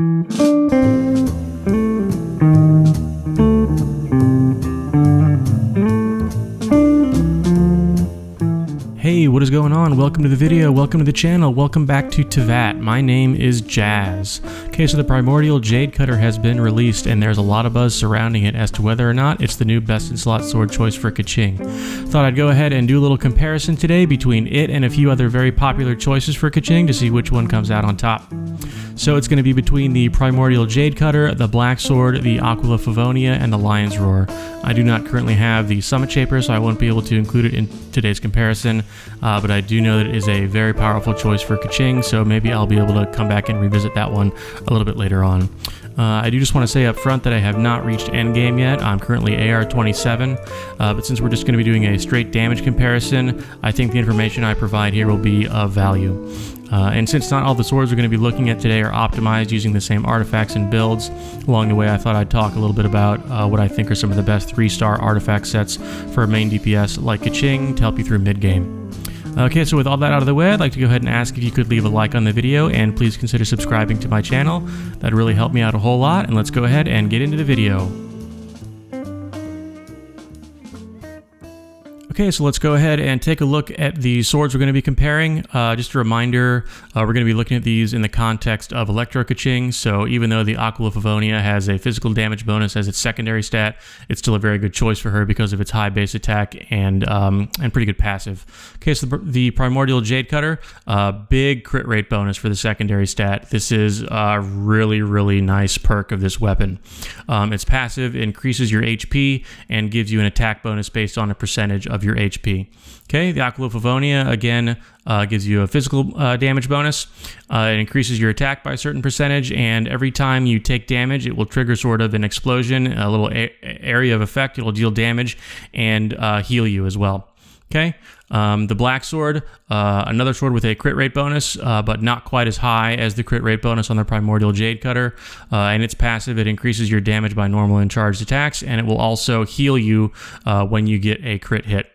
Hey, what is going on? Welcome to the video, welcome to the channel, welcome back to Teyvat. My name is Jazz. Okay, so the Primordial Jade Cutter has been released and there's a lot of buzz surrounding it as to whether or not it's the new best in slot sword choice for Keqing. Thought I'd go ahead and do a little comparison today between it and a few other very popular choices for Keqing to see which one comes out on top. So it's going to be between the Primordial Jade Cutter, the Black Sword, the Aquila Favonia, and the Lion's Roar. I do not currently have the Summit Shaper, so I won't be able to include it in today's comparison, but I do know that it is a very powerful choice for Keqing, so maybe I'll be able to come back and revisit that one a little bit later on. I do just want to say up front that I have not reached endgame yet. I'm currently AR 27, but since we're just going to be doing a straight damage comparison, I think the information I provide here will be of value. And since not all the swords we're going to be looking at today are optimized using the same artifacts and builds, along the way I thought I'd talk a little bit about what I think are some of the best 3-star artifact sets for a main DPS like Keqing to help you through mid-game. Okay, so with all that out of the way, I'd like to go ahead and ask if you could leave a like on the video and please consider subscribing to my channel. That'd really help me out a whole lot, and let's go ahead and get into the video. Okay, so let's go ahead and take a look at the swords we're going to be comparing. Just a reminder, we're going to be looking at these in the context of Electro Keqing, so even though the Aquila Favonia has a physical damage bonus as its secondary stat, it's still a very good choice for her because of its high base attack and pretty good passive. Okay, so the Primordial Jade Cutter, big crit rate bonus for the secondary stat. This is a really nice perk of this weapon. Its passive increases your HP and gives you an attack bonus based on a percentage of your HP. Okay, the Aquila Favonia again gives you a physical damage bonus. It increases your attack by a certain percentage, and every time you take damage, it will trigger sort of an explosion, a little area of effect. It will deal damage and heal you as well. Okay, the Black Sword, another sword with a crit rate bonus, but not quite as high as the crit rate bonus on the Primordial Jade Cutter. And its passive, it increases your damage by normal and charged attacks, and it will also heal you when you get a crit hit.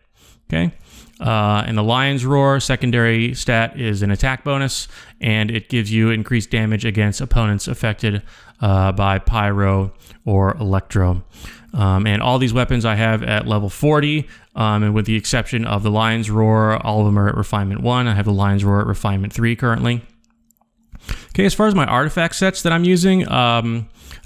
Okay, and the Lion's Roar secondary stat is an attack bonus, and it gives you increased damage against opponents affected by Pyro or Electro. And all these weapons I have at level 40, and with the exception of the Lion's Roar, all of them are at Refinement 1. I have the Lion's Roar at Refinement 3 currently. Okay, as far as my artifact sets that I'm using,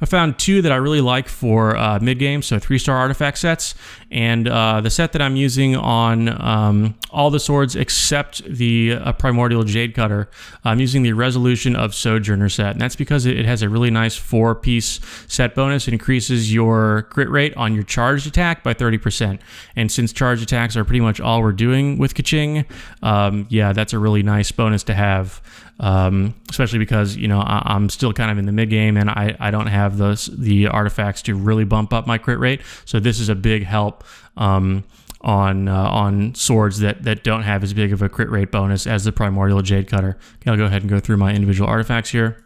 I found two that I really like for mid-game, so 3-star artifact sets, and the set that I'm using on all the swords except the Primordial Jade Cutter, I'm using the Resolution of Sojourner set, and that's because it has a really nice 4-piece set bonus. It increases your crit rate on your charged attack by 30%, and since charged attacks are pretty much all we're doing with Keqing, yeah, that's a really nice bonus to have. Especially because, you know, I'm still kind of in the mid game and I don't have the artifacts to really bump up my crit rate. So this is a big help on swords that don't have as big of a crit rate bonus as the Primordial Jade Cutter. Okay, I'll go ahead and go through my individual artifacts here.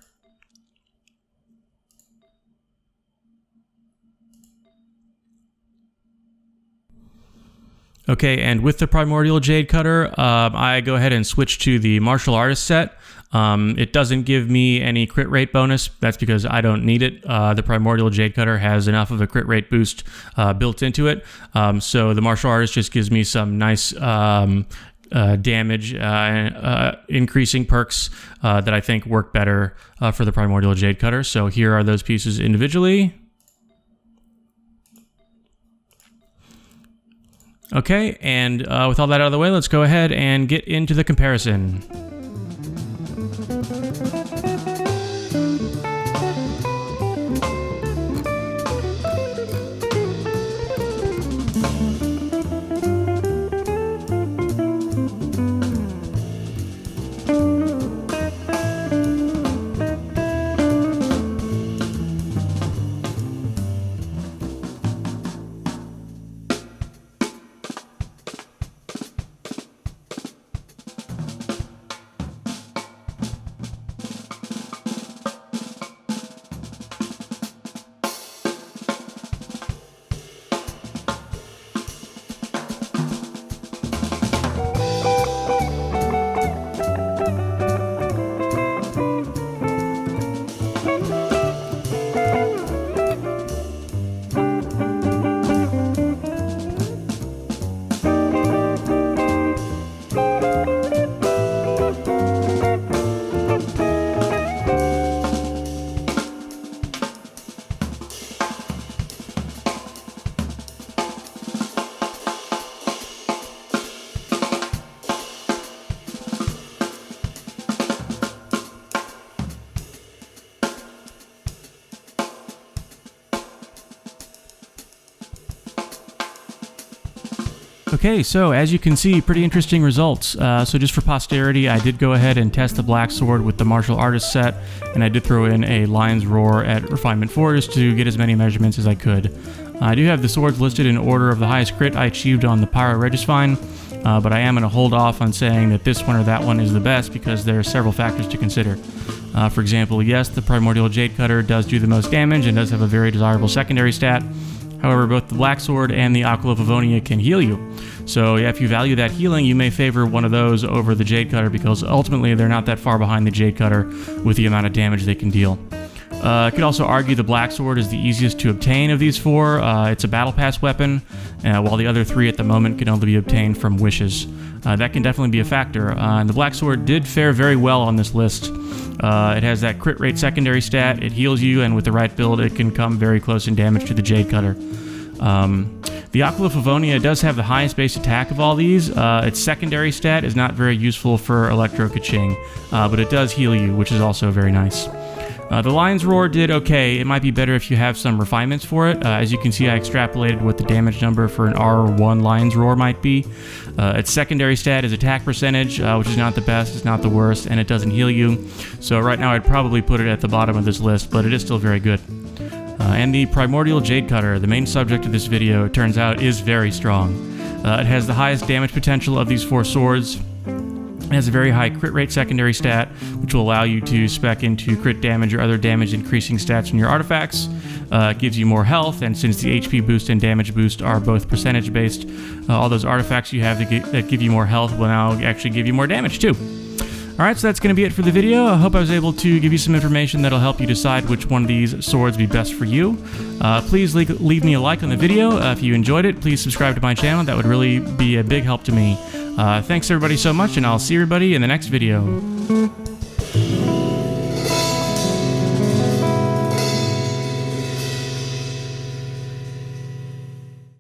Okay, and with the Primordial Jade Cutter, I go ahead and switch to the Martial Artist set. It doesn't give me any crit rate bonus. That's because I don't need it. The Primordial Jade Cutter has enough of a crit rate boost built into it. So the Martial Artist just gives me some nice damage increasing perks that I think work better for the Primordial Jade Cutter. So here are those pieces individually. Okay, and with all that out of the way, let's go ahead and get into the comparison. Okay, so as you can see, pretty interesting results. So just for posterity, I did go ahead and test the black sword with the martial artist set, and I did throw in a Lion's Roar at Refinement 4 just to get as many measurements as I could. I do have the swords listed in order of the highest crit I achieved on the Pyro Regisvine, but I am going to hold off on saying that this one or that one is the best because there are several factors to consider. For example, yes, the Primordial Jade Cutter does do the most damage and does have a very desirable secondary stat. However, both the Black Sword and the Aquila Favonia can heal you. So yeah, if you value that healing, you may favor one of those over the Jade Cutter because ultimately they're not that far behind the Jade Cutter with the amount of damage they can deal. I could also argue the Black Sword is the easiest to obtain of these four. It's a Battle Pass weapon, while the other three at the moment can only be obtained from wishes. That can definitely be a factor. And the Black Sword did fare very well on this list. It has that crit rate secondary stat, it heals you, and with the right build it can come very close in damage to the Jade Cutter. The Aquila Favonia does have the highest base attack of all these. Its secondary stat is not very useful for Electro Keqing, but it does heal you, which is also very nice. The Lion's Roar did okay. It might be better if you have some refinements for it. As you can see, I extrapolated what the damage number for an R1 Lion's Roar might be. Its secondary stat is attack percentage, which is not the best, it's not the worst, and it doesn't heal you. So right now I'd probably put it at the bottom of this list, but it is still very good. And the Primordial Jade Cutter, the main subject of this video, it turns out is very strong. It has the highest damage potential of these four swords. It has a very high crit rate secondary stat, which will allow you to spec into crit damage or other damage increasing stats in your artifacts. It gives you more health, and since the HP boost and damage boost are both percentage based, all those artifacts you have that give you more health will now actually give you more damage too. Alright, so that's going to be it for the video. I hope I was able to give you some information that'll help you decide which one of these swords would be best for you. Please leave me a like on the video. If you enjoyed it, please subscribe to my channel. That would really be a big help to me. Thanks everybody so much, and I'll see everybody in the next video.